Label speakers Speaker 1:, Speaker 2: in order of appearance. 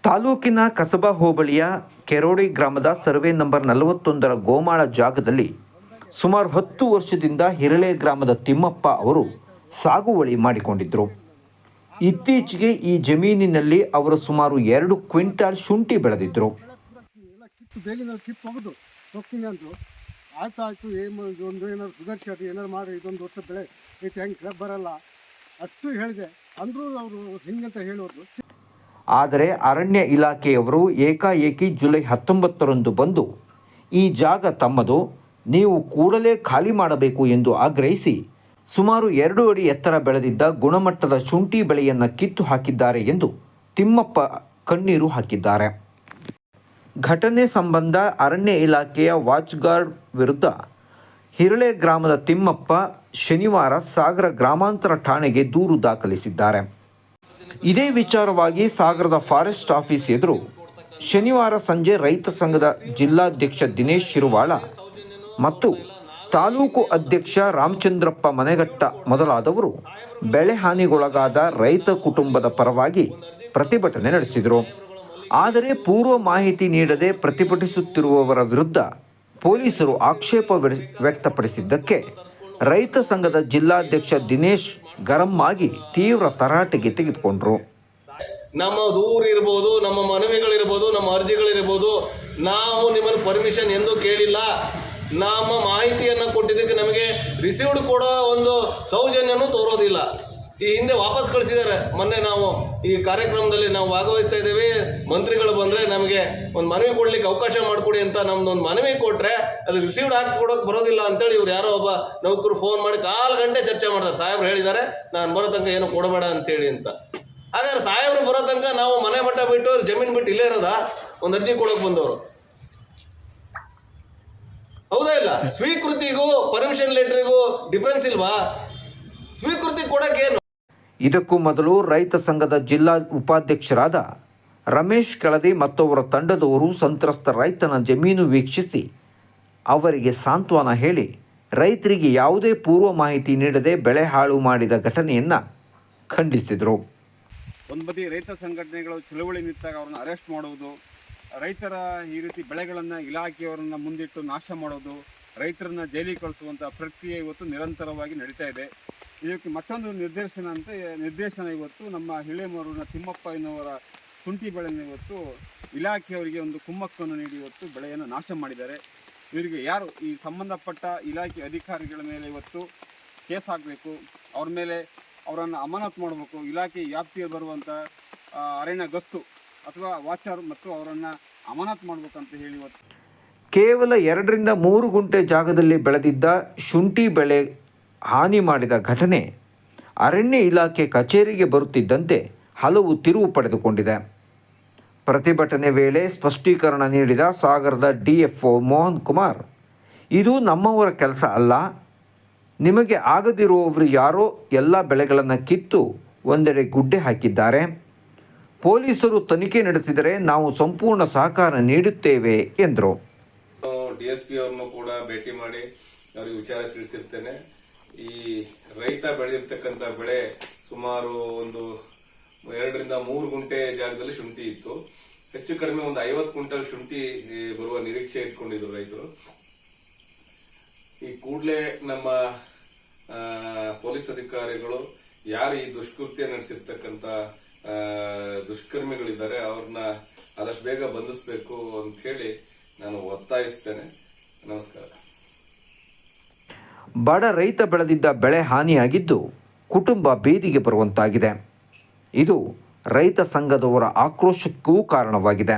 Speaker 1: ತಾಲೂಕಿನ ಕಸಬಾ ಹೋಬಳಿಯ ಕೆರೋಡಿ ಗ್ರಾಮದ ಸರ್ವೆ ನಂಬರ್ 41ರ ಗೋಮಾಳ ಜಾಗದಲ್ಲಿ ಸುಮಾರು 10 ವರ್ಷದಿಂದ ಹಿರಳೆ ಗ್ರಾಮದ ತಿಮ್ಮಪ್ಪ ಅವರು ಸಾಗುವಳಿ ಮಾಡಿಕೊಂಡಿದ್ದರು. ಇತ್ತೀಚೆಗೆ ಈ ಜಮೀನಿನಲ್ಲಿ ಅವರು ಸುಮಾರು 2 ಕ್ವಿಂಟಾಲ್ ಶುಂಠಿ ಬೆಳೆದಿದ್ದರು.
Speaker 2: ಆಯ್ತು ಒಂದು ಏನಾದ್ರು ಸುಧಾರಿಸಿ ಏನಾರು ಮಾಡಿ ಇದೊಂದು ವರ್ಷ ಬೆಳೆ ಐತೆ ಹೆಂಗೆ ಬರಲ್ಲ ಅಷ್ಟು ಹೇಳಿದೆ ಅಂದರೂ ಅವರು ಹಿಂಗಂತ ಹೇಳೋದು.
Speaker 1: ಆದರೆ ಅರಣ್ಯ ಇಲಾಖೆಯವರು ಏಕಾಏಕಿ ಜುಲೈ 19ರಂದು ಬಂದು ಈ ಜಾಗ ತಮ್ಮದು, ನೀವು ಕೂಡಲೇ ಖಾಲಿ ಮಾಡಬೇಕು ಎಂದು ಆಗ್ರಹಿಸಿ ಸುಮಾರು 2 ಅಡಿ ಎತ್ತರ ಬೆಳೆದಿದ್ದ ಗುಣಮಟ್ಟದ ಶುಂಠಿ ಬೆಳೆಯನ್ನು ಕಿತ್ತು ಹಾಕಿದ್ದಾರೆ ಎಂದು ತಿಮ್ಮಪ್ಪ ಕಣ್ಣೀರು ಹಾಕಿದ್ದಾರೆ. ಘಟನೆ ಸಂಬಂಧ ಅರಣ್ಯ ಇಲಾಖೆಯ ವಾಚ್ಗಾರ್ಡ್ ವಿರುದ್ಧ ಹಿರಳೆ ಗ್ರಾಮದ ತಿಮ್ಮಪ್ಪ ಶನಿವಾರ ಸಾಗರ ಗ್ರಾಮಾಂತರ ಠಾಣೆಗೆ ದೂರು ದಾಖಲಿಸಿದ್ದಾರೆ. ಇದೇ ವಿಚಾರವಾಗಿ ಸಾಗರದ ಫಾರೆಸ್ಟ್ ಆಫೀಸ್ ಎದುರು ಶನಿವಾರ ಸಂಜೆ ರೈತ ಸಂಘದ ಜಿಲ್ಲಾಧ್ಯಕ್ಷ ದಿನೇಶ್ ಶಿರುವಾಳ ಮತ್ತು ತಾಲೂಕು ಅಧ್ಯಕ್ಷ ರಾಮಚಂದ್ರಪ್ಪ ಮನೆಗಟ್ಟ ಮೊದಲಾದವರು ಬೆಳೆ ಹಾನಿಗೊಳಗಾದ ರೈತ ಕುಟುಂಬದ ಪರವಾಗಿ ಪ್ರತಿಭಟನೆ ನಡೆಸಿದರು. ಆದರೆ ಪೂರ್ವ ಮಾಹಿತಿ ನೀಡದೆ ಪ್ರತಿಭಟಿಸುತ್ತಿರುವವರ ವಿರುದ್ಧ ಪೊಲೀಸರು ಆಕ್ಷೇಪ ವ್ಯಕ್ತಪಡಿಸಿದ್ದಕ್ಕೆ ರೈತ ಸಂಘದ ಜಿಲ್ಲಾಧ್ಯಕ್ಷ ದಿನೇಶ್ ಗರಂ ಆಗಿ ತೀವ್ರ ತರಾಟೆಗೆ ತೆಗೆದುಕೊಂಡರು.
Speaker 3: ನಮ್ಮ ದೂರು ಇರ್ಬೋದು, ನಮ್ಮ ಮನವಿಗಳಿರ್ಬೋದು, ನಮ್ಮ ಅರ್ಜಿಗಳಿರ್ಬೋದು, ನಾವು ನಿಮ್ಮನ್ನು ಪರ್ಮಿಷನ್ ಎಂದೂ ಕೇಳಿಲ್ಲ. ನಮ್ಮ ಮಾಹಿತಿಯನ್ನು ಕೊಟ್ಟಿದ್ದಕ್ಕೆ ನಮಗೆ ರಿಸೀವ್ಡ್ ಕೊಡೋ ಒಂದು ಸೌಜನ್ಯನೂ ತೋರೋದಿಲ್ಲ. ಈ ಹಿಂದೆ ವಾಪಸ್ ಕಳಿಸಿದ್ದಾರೆ. ಮೊನ್ನೆ ನಾವು ಈ ಕಾರ್ಯಕ್ರಮದಲ್ಲಿ ನಾವು ಭಾಗವಹಿಸ್ತಾ ಇದ್ದೇವೆ, ಮಂತ್ರಿಗಳು ಬಂದರೆ ನಮಗೆ ಒಂದು ಮನವಿ ಕೊಡಲಿಕ್ಕೆ ಅವಕಾಶ ಮಾಡಿಕೊಡಿ ಅಂತ ನಮ್ದೊಂದು ಮನವಿ ಕೊಟ್ಟರೆ ಅದು ರಿಸೀವ್ಡ್ ಹಾಕಿ ಬರೋದಿಲ್ಲ ಅಂತೇಳಿ ಇವ್ರು ಯಾರೋ ಒಬ್ಬ ನೌಕರು ಫೋನ್ ಮಾಡಿ 1/4 ಗಂಟೆ ಚರ್ಚೆ ಮಾಡ್ತಾರೆ. ಸಾಹೇಬ್ರು ಹೇಳಿದ್ದಾರೆ ನಾನು ಬರೋ ತನಕ ಏನು ಕೊಡಬೇಡ ಅಂತೇಳಿ ಅಂತ. ಹಾಗಾದ್ರೆ ಸಾಹೇಬ್ರು ಬರೋ ತನಕ ನಾವು ಮನೆ ಮಟ್ಟ ಬಿಟ್ಟು ಜಮೀನು ಬಿಟ್ಟು ಇಲ್ಲೇ ಇರೋದಾ? ಒಂದು ಅರ್ಜಿ ಕೊಡೋಕೆ ಬಂದವರು ಹೌದಾ ಇಲ್ಲ? ಸ್ವೀಕೃತಿಗೂ ಪರ್ಮಿಷನ್ ಲೆಟ್ರಿಗೂ ಡಿಫ್ರೆನ್ಸ್ ಇಲ್ವಾ? ಸ್ವೀಕೃತಿ ಕೊಡೋಕ್ಕೇನು?
Speaker 1: ಇದಕ್ಕೂ ಮೊದಲು ರೈತ ಸಂಘದ ಜಿಲ್ಲಾ ಉಪಾಧ್ಯಕ್ಷರಾದ ರಮೇಶ್ ಕೆಳದಿ ಮತ್ತು ಅವರ ತಂಡದವರು ಸಂತ್ರಸ್ತ ರೈತನ ಜಮೀನು ವೀಕ್ಷಿಸಿ ಅವರಿಗೆ ಸಾಂತ್ವನ ಹೇಳಿ ರೈತರಿಗೆ ಯಾವುದೇ ಪೂರ್ವ ಮಾಹಿತಿ ನೀಡದೆ ಬೆಳೆ ಹಾಳು ಮಾಡಿದ ಘಟನೆಯನ್ನು ಖಂಡಿಸಿದರು.
Speaker 4: ಒಂದು ಬದಿ ರೈತ ಸಂಘಟನೆಗಳು ಚಳವಳಿ ನಿಂತಾಗ ಅವ್ರನ್ನ ಅರೆಸ್ಟ್ ಮಾಡುವುದು, ರೈತರ ಈ ರೀತಿ ಬೆಳೆಗಳನ್ನು ಇಲಾಖೆಯವರನ್ನು ಮುಂದಿಟ್ಟು ನಾಶ ಮಾಡೋದು, ರೈತರನ್ನ ಜೈಲಿಗೆ ಕಳಿಸುವಂಥ ಪ್ರಕ್ರಿಯೆ ಇವತ್ತು ನಿರಂತರವಾಗಿ ನಡೀತಾ ಇದೆ. ಇದಕ್ಕೆ ಮತ್ತೊಂದು ನಿರ್ದೇಶನ ಇವತ್ತು ನಮ್ಮ ಹಿರೇಮರೂರಿನ ತಿಮ್ಮಪ್ಪ ಎನ್ನುವರ ಶುಂಠಿ ಬೆಳೆಯನ್ನು ಇವತ್ತು ಇಲಾಖೆಯವರಿಗೆ ಒಂದು ಕುಮ್ಮಕ್ಕನ್ನು ನೀಡಿ ಇವತ್ತು ಬೆಳೆಯನ್ನು ನಾಶ ಮಾಡಿದ್ದಾರೆ. ಇವರಿಗೆ ಯಾರು ಈ ಸಂಬಂಧಪಟ್ಟ ಇಲಾಖೆ ಅಧಿಕಾರಿಗಳ ಮೇಲೆ ಇವತ್ತು ಕೇಸ್ ಹಾಕಬೇಕು, ಅವ್ರ ಮೇಲೆ ಅವರನ್ನು ಅಮಾನತು ಮಾಡಬೇಕು. ಇಲಾಖೆ ವ್ಯಾಪ್ತಿಯಲ್ಲಿ ಬರುವಂಥ ಅರಣ್ಯ ಗಸ್ತು ಅಥವಾ ವಾಚರ್ ಮತ್ತು ಅವರನ್ನು ಅಮಾನತು ಮಾಡಬೇಕಂತ ಹೇಳಿ ಇವತ್ತು
Speaker 1: ಕೇವಲ 2ರಿಂದ 3 ಗುಂಟೆ ಜಾಗದಲ್ಲಿ ಬೆಳೆದಿದ್ದ ಶುಂಠಿ ಬೆಳೆ ಹಾನಿ ಮಾಡಿದ ಘಟನೆ ಅರಣ್ಯ ಇಲಾಖೆ ಕಚೇರಿಗೆ ಬರುತ್ತಿದ್ದಂತೆ ಹಲವು ತಿರುವು ಪಡೆದುಕೊಂಡಿದೆ. ಪ್ರತಿಭಟನೆ ವೇಳೆ ಸ್ಪಷ್ಟೀಕರಣ ನೀಡಿದ ಸಾಗರದ DFO ಮೋಹನ್ ಕುಮಾರ್, ಇದು ನಮ್ಮವರ ಕೆಲಸ ಅಲ್ಲ, ನಿಮಗೆ ಆಗದಿರುವವರು ಯಾರೋ ಎಲ್ಲ ಬೆಳೆಗಳನ್ನು ಕಿತ್ತು ಒಂದೆಡೆ ಗುಡ್ಡೆ ಹಾಕಿದ್ದಾರೆ, ಪೊಲೀಸರು ತನಿಖೆ ನಡೆಸಿದರೆ ನಾವು ಸಂಪೂರ್ಣ ಸಹಕಾರ ನೀಡುತ್ತೇವೆ ಎಂದರು.
Speaker 3: DSP ಅವರನ್ನು ಕೂಡ ಭೇಟಿ ಮಾಡಿ ಅವರಿಗೆ ವಿಚಾರ ತಿಳಿಸಿರ್ತೇನೆ. ಈ ರೈತ ಬೆಳೆದಿರ್ತಕ್ಕಂಥ ಬೆಳೆ ಸುಮಾರು ಒಂದು 2ರಿಂದ 3 ಗುಂಟೆ ಜಾಗದಲ್ಲಿ ಶುಂಠಿ ಇತ್ತು. ಹೆಚ್ಚು ಕಡಿಮೆ ಒಂದು 50 ಕ್ವಿಂಟಲ್ ಶುಂಠಿ ಬರುವ ನಿರೀಕ್ಷೆ ಇಟ್ಕೊಂಡಿದ್ರು ರೈತರು. ಈ ಕೂಡಲೇ ನಮ್ಮ ಪೊಲೀಸ್ ಅಧಿಕಾರಿಗಳು ಯಾರು ಈ ದುಷ್ಕೃತ್ಯ ನಡೆಸಿರ್ತಕ್ಕಂಥ ದುಷ್ಕರ್ಮಿಗಳಿದ್ದಾರೆ ಅವ್ರನ್ನ ಆದಷ್ಟು ಬೇಗ ಬಂಧಿಸಬೇಕು ಅಂತ ಹೇಳಿ ನಾನು ಒತ್ತಾಯಿಸ್ತೇನೆ. ನಮಸ್ಕಾರ.
Speaker 1: ಬಡ ರೈತ ಬೆಳೆದಿದ್ದ ಬೆಳೆ ಹಾನಿಯಾಗಿದ್ದು ಕುಟುಂಬ ಬೀದಿಗೆ ಬರುವಂತಾಗಿದೆ. ಇದು ರೈತ ಸಂಘದವರ ಆಕ್ರೋಶಕ್ಕೂ ಕಾರಣವಾಗಿದೆ.